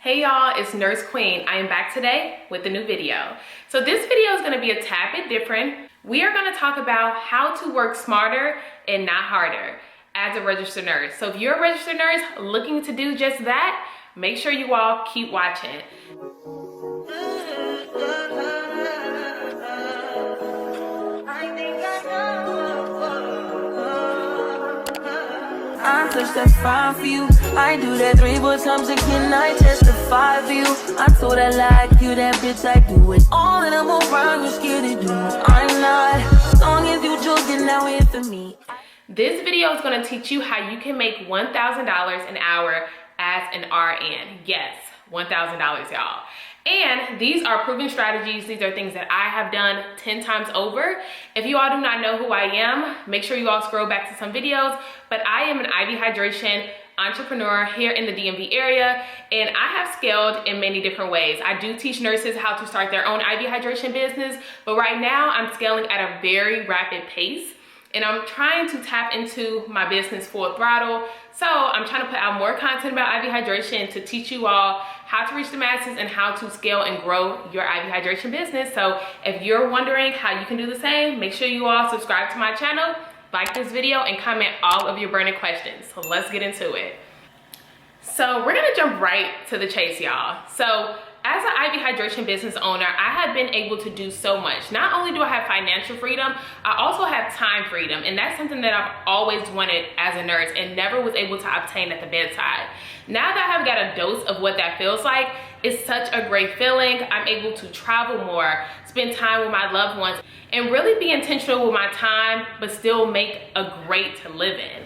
Hey y'all, it's Nurse Queen. I am back today with a new video. So this video is going to be a tad bit different. We are going to talk about how to work smarter and not harder as a registered nurse. So if you're a registered nurse looking to do just that, make sure you all keep watching. I touch that fine for you. I do that 3-4 times again. I testify for you. I told her like you, that bitch. I do it all, and I'm around. You scared to do. I'm not. As long as you joking, now here for me. This video is going to teach you how you can make $1,000 an hour as an RN. Yes, $1,000, y'all. And these are proven strategies. These are things that I have done 10 times over. If you all do not know who I am, make sure you all scroll back to some videos. But I am an IV hydration entrepreneur here in the DMV area, and I have scaled in many different ways. I do teach nurses how to start their own IV hydration business, but right now I'm scaling at a very rapid pace. And I'm trying to tap into my business full throttle. So I'm trying to put out more content about IV hydration to teach you all how to reach the masses and how to scale and grow your IV hydration business. So if you're wondering how you can do the same, make sure you all subscribe to my channel, like this video, and comment all of your burning questions. So let's get into it. So we're gonna jump right to the chase, y'all. So as an IV hydration business owner, I have been able to do so much. Not only do I have financial freedom, I also have time freedom. And that's something that I've always wanted as a nurse and never was able to obtain at the bedside. Now that I have got a dose of what that feels like, it's such a great feeling. I'm able to travel more, spend time with my loved ones, and really be intentional with my time, but still make a great living.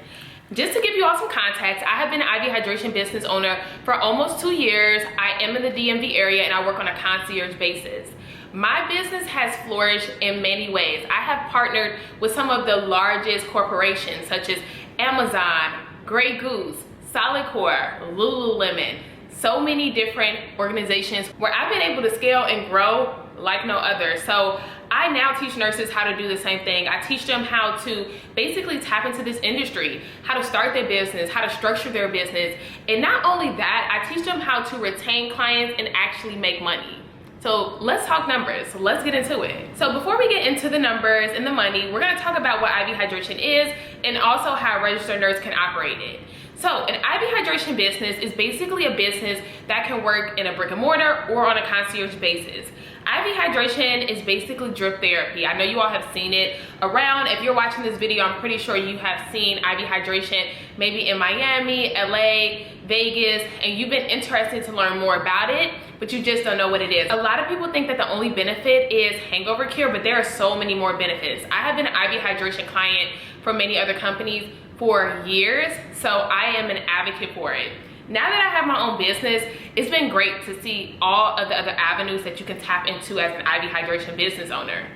Just to give you all some context, I have been an IV hydration business owner for almost 2 years. I am in the DMV area and I work on a concierge basis. My business has flourished in many ways. I have partnered with some of the largest corporations such as Amazon, Grey Goose, Solidcore, Lululemon, so many different organizations where I've been able to scale and grow like no other. So I now teach nurses how to do the same thing. I teach them how to basically tap into this industry, how to start their business, how to structure their business. And not only that, I teach them how to retain clients and actually make money. So let's talk numbers. Let's get into it. So before we get into the numbers and the money, we're gonna talk about what IV hydration is and also how a registered nurse can operate it. So an IV hydration business is basically a business that can work in a brick and mortar or on a concierge basis. IV hydration is basically drip therapy. I know you all have seen it around. If you're watching this video, I'm pretty sure you have seen IV hydration maybe in Miami, LA, Vegas, and you've been interested to learn more about it, but you just don't know what it is. A lot of people think that the only benefit is hangover cure, but there are so many more benefits. I have been an IV hydration client for many other companies for years, so I am an advocate for it. Now that I have my own business, it's been great to see all of the other avenues that you can tap into as an IV hydration business owner.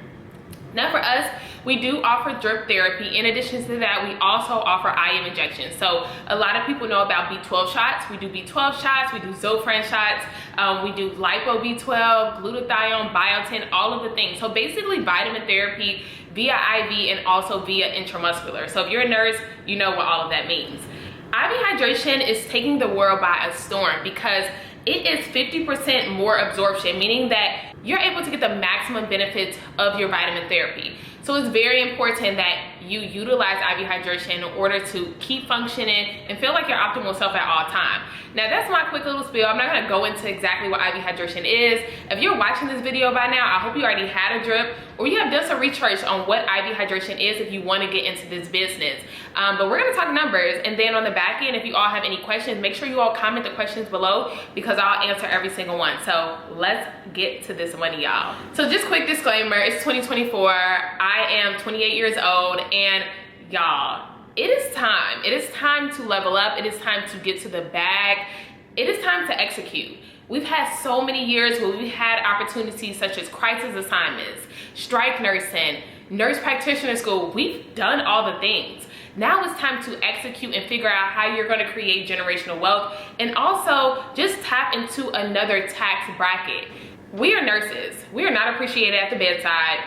Now for us, we do offer drip therapy. In addition to that, we also offer IM injections. So a lot of people know about B12 shots. We do B12 shots, we do Zofran shots, we do lipo B12, glutathione, biotin, all of the things. So basically vitamin therapy via IV and also via intramuscular. So if you're a nurse, you know what all of that means. IV hydration is taking the world by a storm because it is 50% more absorption, meaning that you're able to get the maximum benefits of your vitamin therapy. So it's very important that you utilize IV hydration in order to keep functioning and feel like your optimal self at all times. Now that's my quick little spiel. I'm not gonna go into exactly what IV hydration is. If you're watching this video by now, I hope you already had a drip or you have done some research on what IV hydration is if you wanna get into this business. But we're gonna talk numbers, and then on the back end, if you all have any questions, make sure you all comment the questions below because I'll answer every single one. So let's get to this money, y'all. So just quick disclaimer, it's 2024. I am 28 years old, and y'all, it is time. It is time to level up. It is time to get to the bag. It is time to execute. We've had so many years where we've had opportunities such as crisis assignments, strike nursing, nurse practitioner school. We've done all the things. Now it's time to execute and figure out how you're going to create generational wealth and also just tap into another tax bracket. We are nurses. We are not appreciated at the bedside.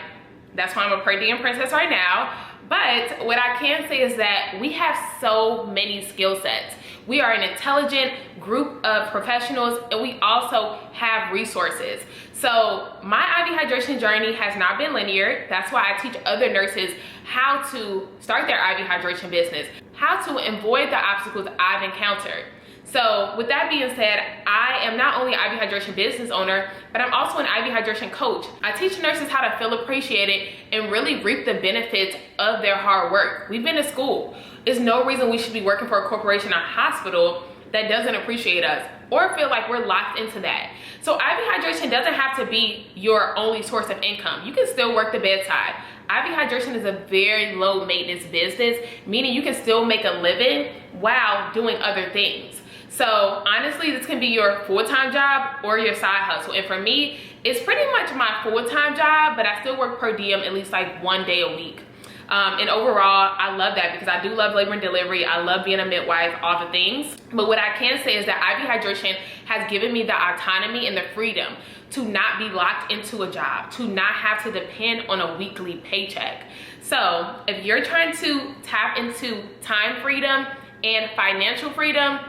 That's why I'm a per diem princess right now. But what I can say is that we have so many skill sets. We are an intelligent group of professionals, and we also have resources. So my IV hydration journey has not been linear. That's why I teach other nurses how to start their IV hydration business, how to avoid the obstacles I've encountered. So with that being said, I am not only an IV hydration business owner, but I'm also an IV hydration coach. I teach nurses how to feel appreciated and really reap the benefits of their hard work. We've been to school. There's no reason we should be working for a corporation or hospital that doesn't appreciate us or feel like we're locked into that. So IV hydration doesn't have to be your only source of income. You can still work the bedside. IV hydration is a very low maintenance business, meaning you can still make a living while doing other things. So honestly, this can be your full-time job or your side hustle. And for me, it's pretty much my full-time job, but I still work per diem at least like 1 day a week. And overall, I love that because I do love labor and delivery. I love being a midwife, all the things. But what I can say is that IV hydration has given me the autonomy and the freedom to not be locked into a job, to not have to depend on a weekly paycheck. So if you're trying to tap into time freedom and financial freedom,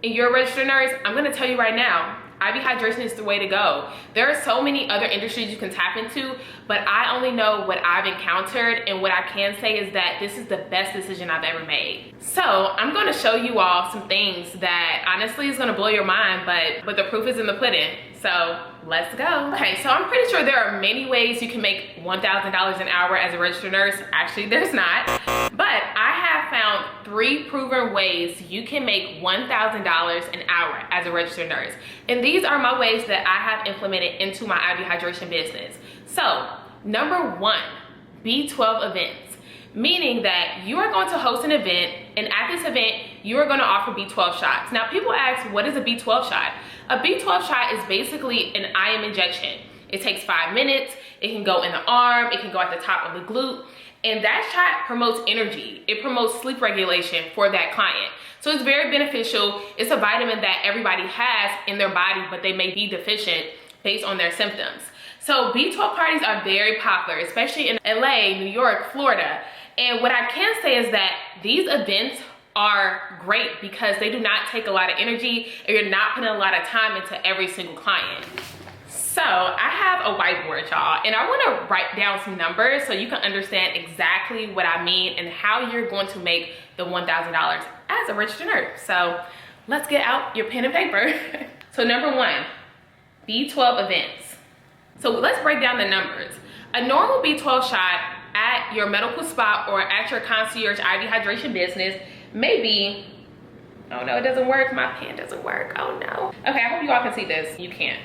and you're a registered nurse, I'm gonna tell you right now, IV hydration is the way to go. There are so many other industries you can tap into, but I only know what I've encountered, and what I can say is that this is the best decision I've ever made. So I'm gonna show you all some things that honestly is gonna blow your mind, but the proof is in the pudding. So let's go. Okay, so I'm pretty sure there are many ways you can make $1,000 an hour as a registered nurse. Actually, there's not. But I have found 3 proven ways you can make $1,000 an hour as a registered nurse. And these are my ways that I have implemented into my IV hydration business. So, number 1, B12 Events. Meaning that you are going to host an event, and at this event, you are going to offer B12 shots. Now, people ask, what is a B12 shot? A B12 shot is basically an IM injection. It takes 5 minutes. It can go in the arm. It can go at the top of the glute. And that shot promotes energy. It promotes sleep regulation for that client. So it's very beneficial. It's a vitamin that everybody has in their body, but they may be deficient based on their symptoms. So B12 parties are very popular, especially in LA, New York, Florida. And what I can say is that these events are great because they do not take a lot of energy, and you're not putting a lot of time into every single client. So I have a whiteboard, y'all, and I want to write down some numbers so you can understand exactly what I mean and how you're going to make the $1,000 as a registered nurse. So let's get out your pen and paper. So number 1, B12 events. So let's break down the numbers. A normal B12 shot at your medical spa or at your concierge IV hydration business may be, oh no, it doesn't work. My pen doesn't work. Oh no. Okay, I hope you all can see this. You can't.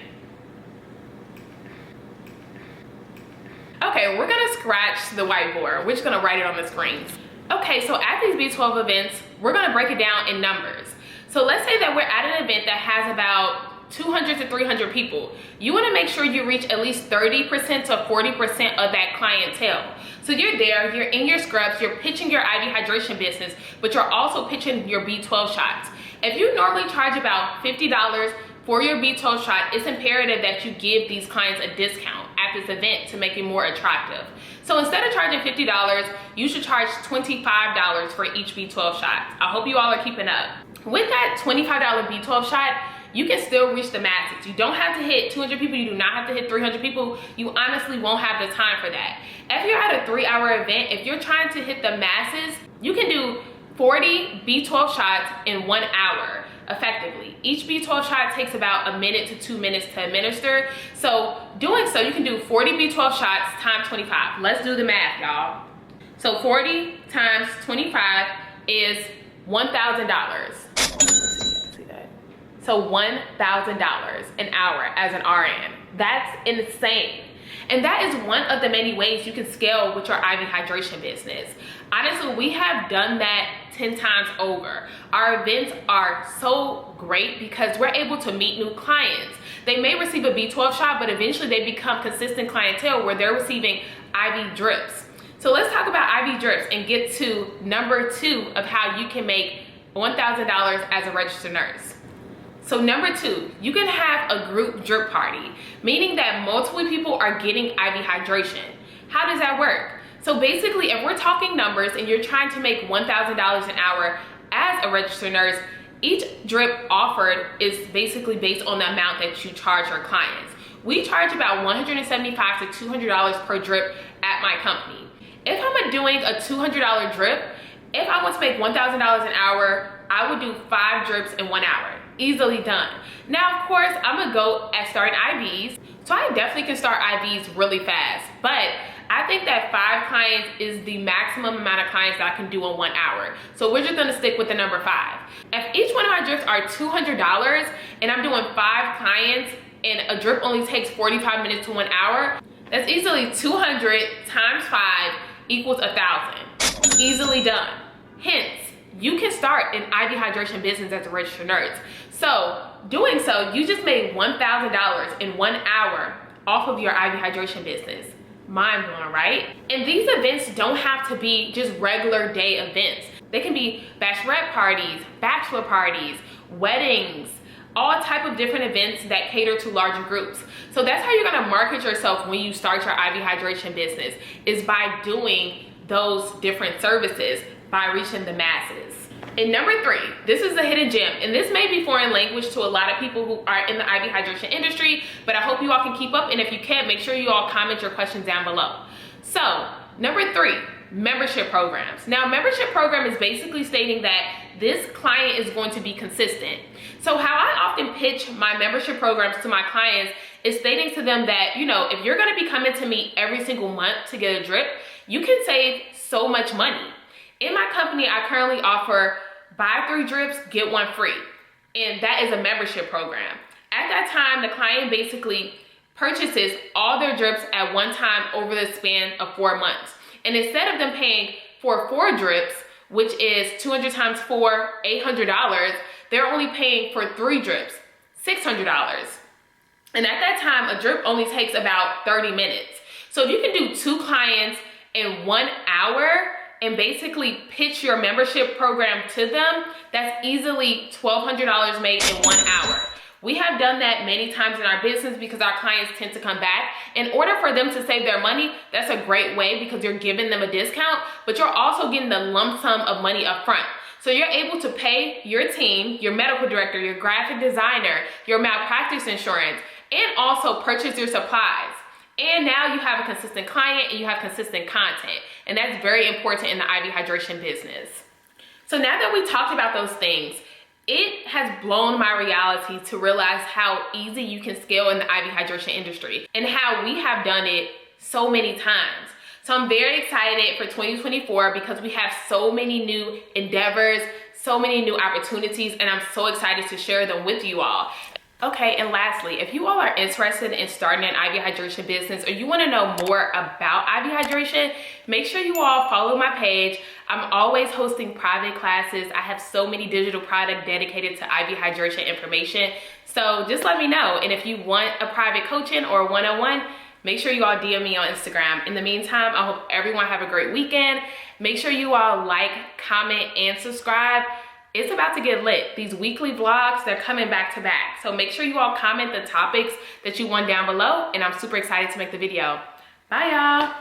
Okay, we're gonna scratch the whiteboard. We're just gonna write it on the screens. Okay, so at these B12 events, we're gonna break it down in numbers. So let's say that we're at an event that has about 200 to 300 people. You wanna make sure you reach at least 30% to 40% of that clientele. So you're there, you're in your scrubs, you're pitching your IV hydration business, but you're also pitching your B12 shots. If you normally charge about $50 for your B12 shot, it's imperative that you give these clients a discount at this event to make it more attractive. So instead of charging $50, you should charge $25 for each B12 shot. I hope you all are keeping up. With that $25 B12 shot, you can still reach the masses. You don't have to hit 200 people. You do not have to hit 300 people. You honestly won't have the time for that. If you're at a 3-hour event, if you're trying to hit the masses, you can do 40 B12 shots in 1 hour effectively. Each B12 shot takes about 1 minute to 2 minutes to administer. So doing so, you can do 40 B12 shots times 25. Let's do the math, y'all. So 40 times 25 is $1,000. So $1,000 an hour as an RN. That's insane. And that is one of the many ways you can scale with your IV hydration business. Honestly, we have done that 10 times over. Our events are so great because we're able to meet new clients. They may receive a B12 shot, but eventually they become consistent clientele where they're receiving IV drips. So let's talk about IV drips and get to number 2 of how you can make $1,000 as a registered nurse. So number 2, you can have a group drip party, meaning that multiple people are getting IV hydration. How does that work? So basically, if we're talking numbers and you're trying to make $1,000 an hour as a registered nurse, each drip offered is basically based on the amount that you charge your clients. We charge about $175 to $200 per drip at my company. If I'm doing a $200 drip, if I want to make $1,000 an hour, I would do 5 drips in 1 hour. Easily done. Now, of course, I'm gonna go at starting IVs. So I definitely can start IVs really fast, but I think that 5 clients is the maximum amount of clients that I can do in 1 hour. So we're just gonna stick with the number 5. If each one of my drips are $200 and I'm doing 5 clients and a drip only takes 45 minutes to 1 hour, that's easily 200 times 5 equals 1,000. Easily done. Hence, you can start an IV hydration business as a registered nurse. So doing so, you just made $1,000 in 1 hour off of your IV hydration business. Mind blowing, right? And these events don't have to be just regular day events. They can be bachelorette parties, bachelor parties, weddings, all type of different events that cater to larger groups. So that's how you're gonna market yourself when you start your IV hydration business, is by doing those different services, by reaching the masses. And number 3, this is a hidden gem, and this may be foreign language to a lot of people who are in the IV hydration industry, but I hope you all can keep up, and if you can, make sure you all comment your questions down below. So, number 3, membership programs. Now, membership program is basically stating that this client is going to be consistent. So how I often pitch my membership programs to my clients is stating to them that, you know, if you're gonna be coming to me every single month to get a drip, you can save so much money. In my company, I currently offer buy 3 drips, get 1 free. And that is a membership program. At that time, the client basically purchases all their drips at one time over the span of 4 months. And instead of them paying for 4 drips, which is 200 times 4, $800, they're only paying for 3 drips, $600. And at that time, a drip only takes about 30 minutes. So if you can do 2 clients in 1 hour, and basically pitch your membership program to them, that's easily $1,200 made in 1 hour. We have done that many times in our business because our clients tend to come back. In order for them to save their money, that's a great way because you're giving them a discount, but you're also getting the lump sum of money up front. So you're able to pay your team, your medical director, your graphic designer, your malpractice insurance, and also purchase your supplies. And now you have a consistent client and you have consistent content. And that's very important in the IV hydration business. So now that we talked about those things, it has blown my reality to realize how easy you can scale in the IV hydration industry and how we have done it so many times. So I'm very excited for 2024 because we have so many new endeavors, so many new opportunities, and I'm so excited to share them with you all. Okay, and lastly, if you all are interested in starting an IV hydration business or you want to know more about IV hydration, make sure you all follow my page. I'm always hosting private classes. I have so many digital products dedicated to IV hydration information. So just let me know. And if you want a private coaching or a one-on-one, make sure you all DM me on Instagram. In the meantime, I hope everyone have a great weekend. Make sure you all like, comment, and subscribe. It's about to get lit. These weekly vlogs, they're coming back to back. So make sure you all comment the topics that you want down below, and I'm super excited to make the video. Bye, y'all.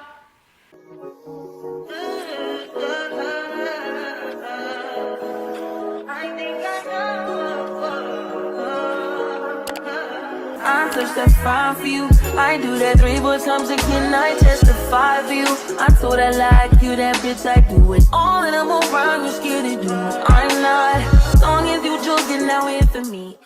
I touch that's fine for you. I do that 3 4 times 6 and I testify for you. I told her like you, that bitch I do it all and I'm around, you scared to do. I'm not, as long as you joking now here for me.